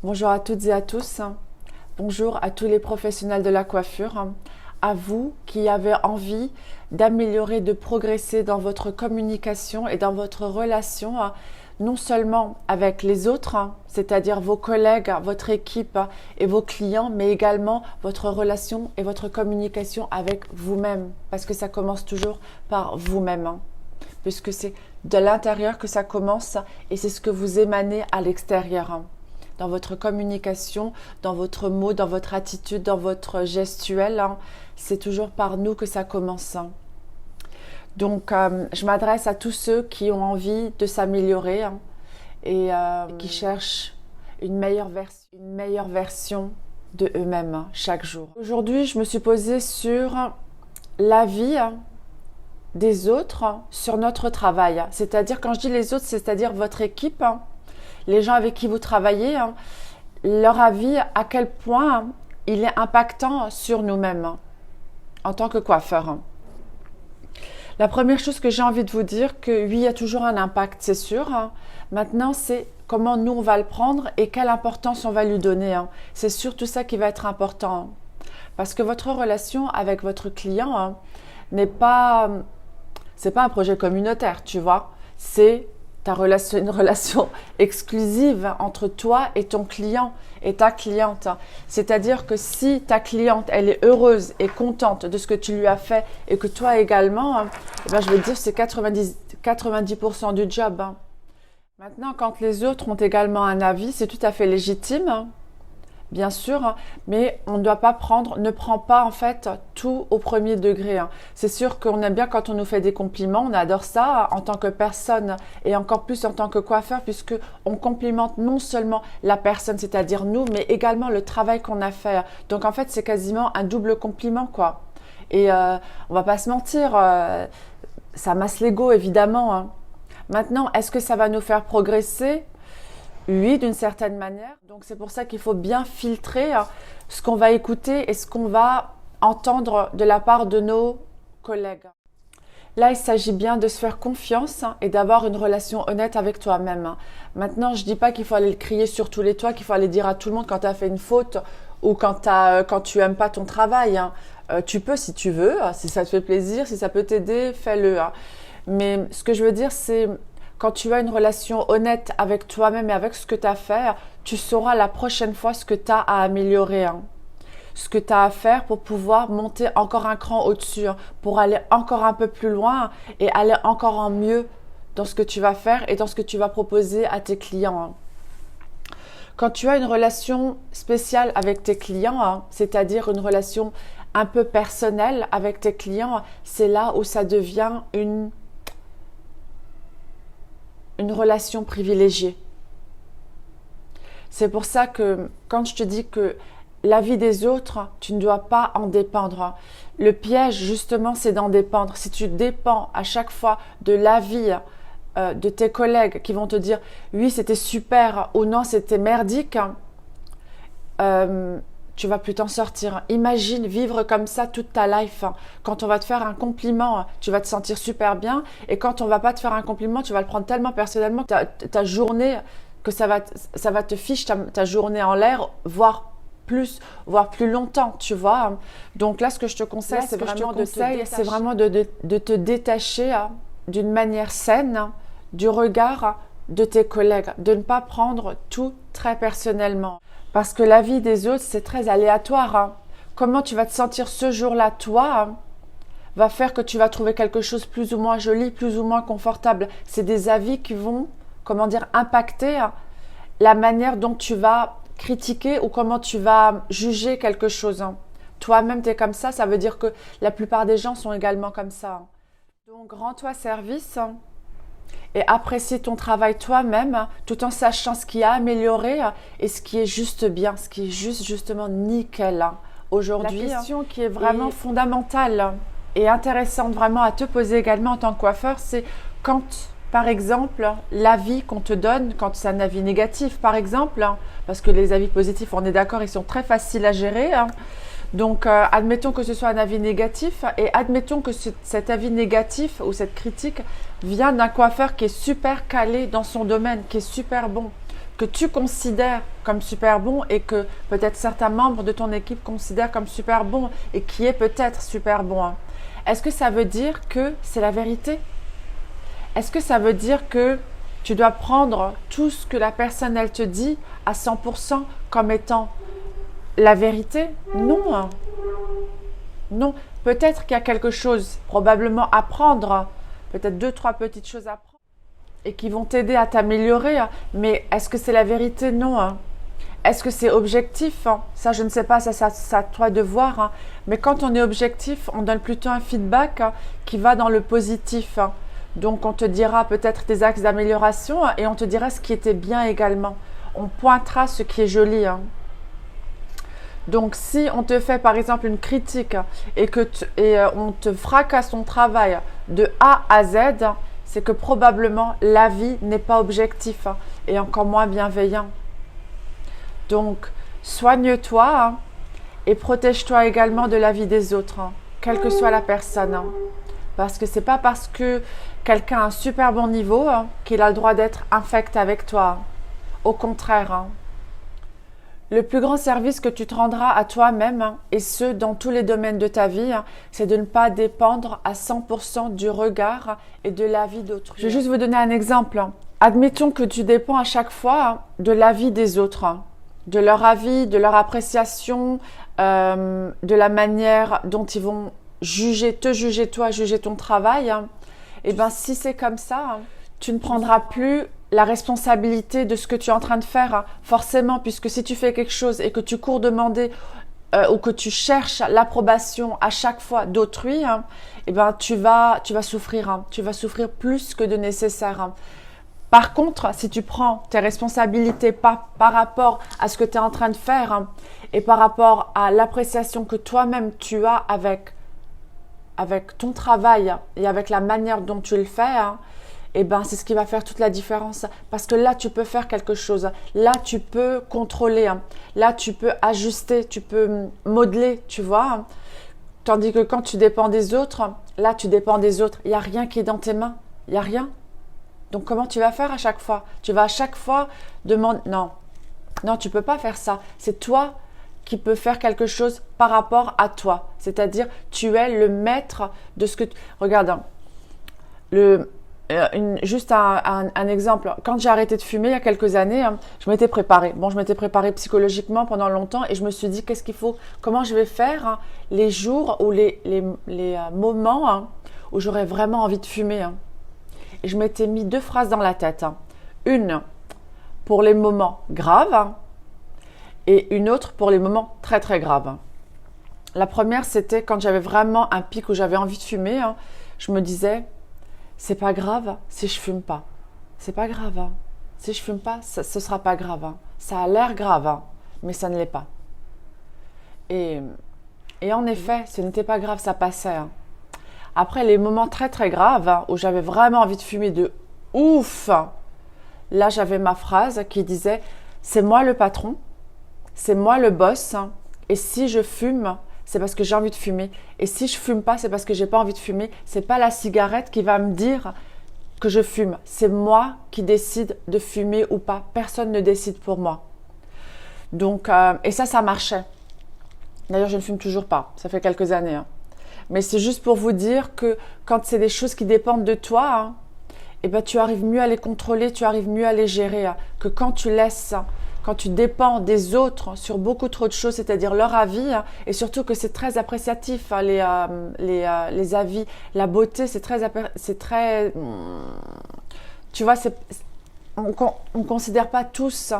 Bonjour à toutes et à tous. Bonjour à tous les professionnels de la coiffure. À vous qui avez envie d'améliorer, de progresser dans votre communication et dans votre relation, non seulement avec les autres, c'est-à-dire vos collègues, votre équipe et vos clients, mais également votre relation et votre communication avec vous-même, parce que ça commence toujours par vous-même, puisque c'est de l'intérieur que ça commence et c'est ce que vous émanez à l'extérieur. Dans votre communication, dans votre mot, dans votre attitude, dans votre gestuelle, c'est toujours par nous que ça commence. Donc, je m'adresse à tous ceux qui ont envie de s'améliorer et qui cherchent une meilleure version de eux-mêmes chaque jour. Aujourd'hui, je me suis posée sur l'avis des autres sur notre travail. C'est-à-dire, quand je dis les autres, c'est-à-dire votre équipe, les gens avec qui vous travaillez, leur avis, à quel point il est impactant sur nous-mêmes en tant que coiffeur. La première chose que j'ai envie de vous dire, que oui, il y a toujours un impact, c'est sûr. Maintenant, c'est comment nous, on va le prendre et quelle importance on va lui donner. C'est surtout ça qui va être important. Parce que votre relation avec votre client c'est pas un projet communautaire, tu vois. C'est une relation exclusive entre toi et ton client et ta cliente. C'est-à-dire que si ta cliente, elle est heureuse et contente de ce que tu lui as fait et que toi également, je vais te dire c'est 90% du job. Maintenant, quand les autres ont également un avis, c'est tout à fait légitime. Bien sûr, mais on ne doit pas ne prend pas en fait tout au premier degré. C'est sûr qu'on aime bien quand on nous fait des compliments, on adore ça en tant que personne et encore plus en tant que coiffeur puisque on complimente non seulement la personne, c'est-à-dire nous, mais également le travail qu'on a fait. Donc en fait, c'est quasiment un double compliment quoi. Et on va pas se mentir, ça masse l'ego évidemment. Maintenant, est-ce que ça va nous faire progresser ? Oui, d'une certaine manière. Donc, c'est pour ça qu'il faut bien filtrer ce qu'on va écouter et ce qu'on va entendre de la part de nos collègues. Là, il s'agit bien de se faire confiance et d'avoir une relation honnête avec toi-même. Maintenant, je ne dis pas qu'il faut aller le crier sur tous les toits, qu'il faut aller dire à tout le monde quand tu as fait une faute ou quand tu n'aimes pas ton travail. Tu peux si tu veux, si ça te fait plaisir, si ça peut t'aider, fais-le. Mais ce que je veux dire, c'est quand tu as une relation honnête avec toi-même et avec ce que tu as fait, tu sauras la prochaine fois ce que tu as à améliorer, ce que tu as à faire pour pouvoir monter encore un cran au-dessus, pour aller encore un peu plus loin et aller encore en mieux dans ce que tu vas faire et dans ce que tu vas proposer à tes clients. Quand tu as une relation spéciale avec tes clients, c'est-à-dire une relation un peu personnelle avec tes clients, c'est là où ça devient une relation privilégiée. C'est pour ça que quand je te dis que la vie des autres, tu ne dois pas en dépendre. Le piège, justement, c'est d'en dépendre. Si tu dépends à chaque fois de l'avis de tes collègues qui vont te dire « oui, c'était super » ou « non, c'était merdique », tu vas plus t'en sortir. Imagine vivre comme ça toute ta life. Quand on va te faire un compliment, tu vas te sentir super bien. Et quand on va pas te faire un compliment, tu vas le prendre tellement personnellement que ta journée, que ça va te fiche ta journée en l'air, voire plus longtemps, tu vois. Donc là, ce que je te conseille, c'est vraiment de te détacher d'une manière saine du regard de tes collègues, de ne pas prendre tout très personnellement. Parce que la vie des autres, c'est très aléatoire. Comment tu vas te sentir ce jour-là, toi, va faire que tu vas trouver quelque chose plus ou moins joli, plus ou moins confortable. C'est des avis qui vont, impacter la manière dont tu vas critiquer ou comment tu vas juger quelque chose. Toi-même, tu es comme ça veut dire que la plupart des gens sont également comme ça. Donc, rends-toi service et apprécie ton travail toi-même tout en sachant ce qui a amélioré et ce qui est juste bien, ce qui est justement nickel aujourd'hui. La question qui est vraiment fondamentale et intéressante vraiment à te poser également en tant que coiffeur, c'est quand, par exemple, l'avis qu'on te donne, quand c'est un avis négatif par exemple, parce que les avis positifs, on est d'accord, ils sont très faciles à gérer. Donc, admettons que ce soit un avis négatif et admettons que cet avis négatif ou cette critique vient d'un coiffeur qui est super calé dans son domaine, qui est super bon. que tu considères comme super bon et que peut-être certains membres de ton équipe considèrent comme super bon et qui est peut-être super bon, hein, est-ce que ça veut dire que c'est la vérité? Est-ce que ça veut dire que tu dois prendre tout ce que la personne elle te dit à 100% comme étant la vérité? Non, hein. Non. Peut-être qu'il y a quelque chose probablement à prendre, peut-être 2-3 petites choses à prendre et qui vont t'aider à t'améliorer, hein. Mais est-ce que c'est la vérité? Non, hein. Est-ce que c'est objectif, hein? Ça, je ne sais pas, ça c'est à toi de voir, hein. Mais quand on est objectif, on donne plutôt un feedback, hein, qui va dans le positif, hein. Donc, on te dira peut-être tes axes d'amélioration, hein, et on te dira ce qui était bien également. On pointera ce qui est joli, hein. Donc, si on te fait par exemple une critique, hein, et on te fracasse ton travail de A à Z, hein, c'est que probablement la vie n'est pas objective, hein, et encore moins bienveillant. Donc, soigne-toi, hein, et protège-toi également de la vie des autres, hein, quelle que soit la personne, hein. Parce que c'est pas parce que quelqu'un a un super bon niveau, hein, qu'il a le droit d'être infect avec toi. Au contraire, hein. Le plus grand service que tu te rendras à toi-même, hein, et ce, dans tous les domaines de ta vie, hein, c'est de ne pas dépendre à 100% du regard et de l'avis d'autrui. Je vais juste vous donner un exemple, hein. Admettons que tu dépends à chaque fois, hein, de l'avis des autres, hein, de leur avis, de leur appréciation, de la manière dont ils vont te juger toi, juger ton travail, hein. Et bien, si c'est comme ça, hein, tu ne prendras plus la responsabilité de ce que tu es en train de faire, hein, forcément, puisque si tu fais quelque chose et que tu cours demander ou que tu cherches l'approbation à chaque fois d'autrui, hein, et ben tu vas souffrir, hein, tu vas souffrir plus que de nécessaire, hein. Par contre, si tu prends tes responsabilités par rapport à ce que tu es en train de faire, hein, et par rapport à l'appréciation que toi-même tu as avec ton travail, hein, et avec la manière dont tu le fais, hein, et ben c'est ce qui va faire toute la différence. Parce que là, tu peux faire quelque chose. Là, tu peux contrôler, hein. Là, tu peux ajuster, tu peux modeler, tu vois, hein. Tandis que quand tu dépends des autres, là, tu dépends des autres. Il n'y a rien qui est dans tes mains. Il n'y a rien. Donc, comment tu vas faire à chaque fois? Tu vas à chaque fois demander… Non, tu ne peux pas faire ça. C'est toi qui peux faire quelque chose par rapport à toi. C'est-à-dire, tu es le maître de ce que… Regarde, hein, juste un exemple. Quand j'ai arrêté de fumer il y a quelques années, hein, je m'étais préparée. Bon, je m'étais préparée psychologiquement pendant longtemps et je me suis dit, comment je vais faire, hein, les jours ou les moments, hein, où j'aurais vraiment envie de fumer, hein. Et je m'étais mis 2 phrases dans la tête, hein. Une pour les moments graves, hein, et une autre pour les moments très très graves, hein. La première, c'était quand j'avais vraiment un pic où j'avais envie de fumer, hein, je me disais, c'est pas grave si je fume pas. C'est pas grave, hein. Si je fume pas, ce sera pas grave, hein. Ça a l'air grave, hein, mais ça ne l'est pas. Et en effet, ce n'était pas grave, ça passait, hein. Après les moments très très graves, hein, où j'avais vraiment envie de fumer de ouf, hein, là j'avais ma phrase qui disait « C'est moi le patron, c'est moi le boss, hein, et si je fume, c'est parce que j'ai envie de fumer. Et si je fume pas, c'est parce que j'ai pas envie de fumer. C'est pas la cigarette qui va me dire que je fume. C'est moi qui décide de fumer ou pas. Personne ne décide pour moi. » Donc, et ça marchait. D'ailleurs, je ne fume toujours pas. Ça fait quelques années, hein. Mais c'est juste pour vous dire que quand c'est des choses qui dépendent de toi, hein, eh ben, tu arrives mieux à les contrôler, tu arrives mieux à les gérer, hein, que quand tu dépends des autres sur beaucoup trop de choses, c'est-à-dire leur avis, hein, et surtout que c'est très appréciatif, hein, les avis, la beauté, c'est très, tu vois, on considère pas tous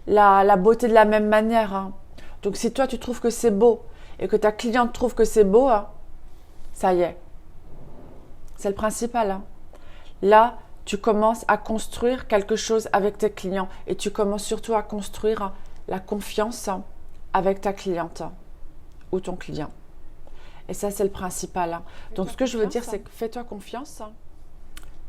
la beauté de la même manière, hein. Donc si toi tu trouves que c'est beau et que ta cliente trouve que c'est beau, hein, ça y est, c'est le principal, hein. Là, tu commences à construire quelque chose avec tes clients et tu commences surtout à construire la confiance avec ta cliente ou ton client. Et ça, c'est le principal, hein. Donc, ce que je veux dire, c'est que fais-toi confiance.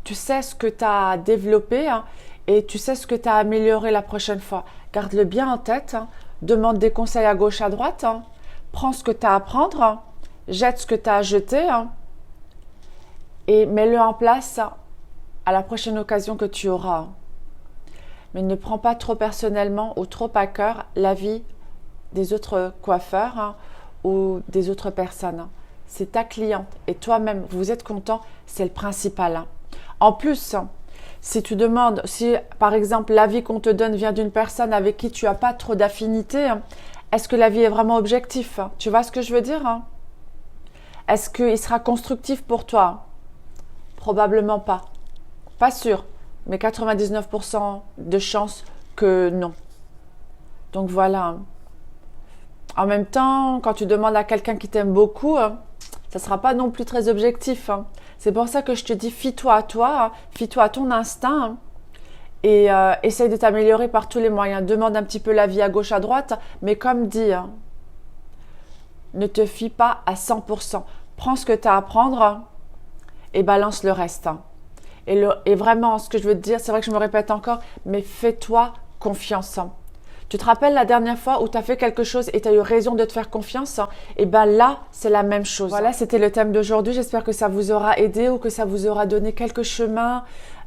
Tu sais ce que tu as développé, hein, et tu sais ce que tu as amélioré la prochaine fois. Garde-le bien en tête, hein. Demande des conseils à gauche, à droite, hein. Prends ce que tu as à prendre, hein. Jette ce que tu as à jeter, hein, et mets-le en place à la prochaine occasion que tu auras. Mais ne prends pas trop personnellement ou trop à cœur l'avis des autres coiffeurs ou des autres personnes. C'est ta cliente et toi-même, vous êtes content, c'est le principal. En plus, si tu demandes, si par exemple l'avis qu'on te donne vient d'une personne avec qui tu n'as pas trop d'affinité, est-ce que l'avis est vraiment objectif? Tu vois ce que je veux dire? Est-ce qu'il sera constructif pour toi? Probablement pas. Pas sûr, mais 99% de chances que non. Donc voilà. En même temps, quand tu demandes à quelqu'un qui t'aime beaucoup, ça ne sera pas non plus très objectif. C'est pour ça que je te dis, fie-toi à toi, fie-toi à ton instinct et essaye de t'améliorer par tous les moyens. Demande un petit peu l'avis à gauche, à droite, mais comme dit, ne te fie pas à 100%. Prends ce que tu as à prendre et balance le reste. Et vraiment, ce que je veux te dire, c'est vrai que je me répète encore, mais fais-toi confiance. Tu te rappelles la dernière fois où tu as fait quelque chose et tu as eu raison de te faire confiance? Et bien là, c'est la même chose. Voilà, c'était le thème d'aujourd'hui. J'espère que ça vous aura aidé ou que ça vous aura donné quelques chemins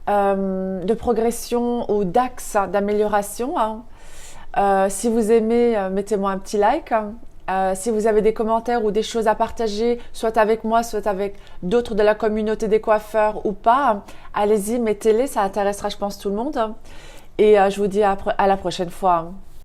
de progression ou d'axes d'amélioration. Si vous aimez, mettez-moi un petit like. Si vous avez des commentaires ou des choses à partager, soit avec moi, soit avec d'autres de la communauté des coiffeurs ou pas, allez-y, mettez-les, ça intéressera, je pense, tout le monde. Et je vous dis à la prochaine fois.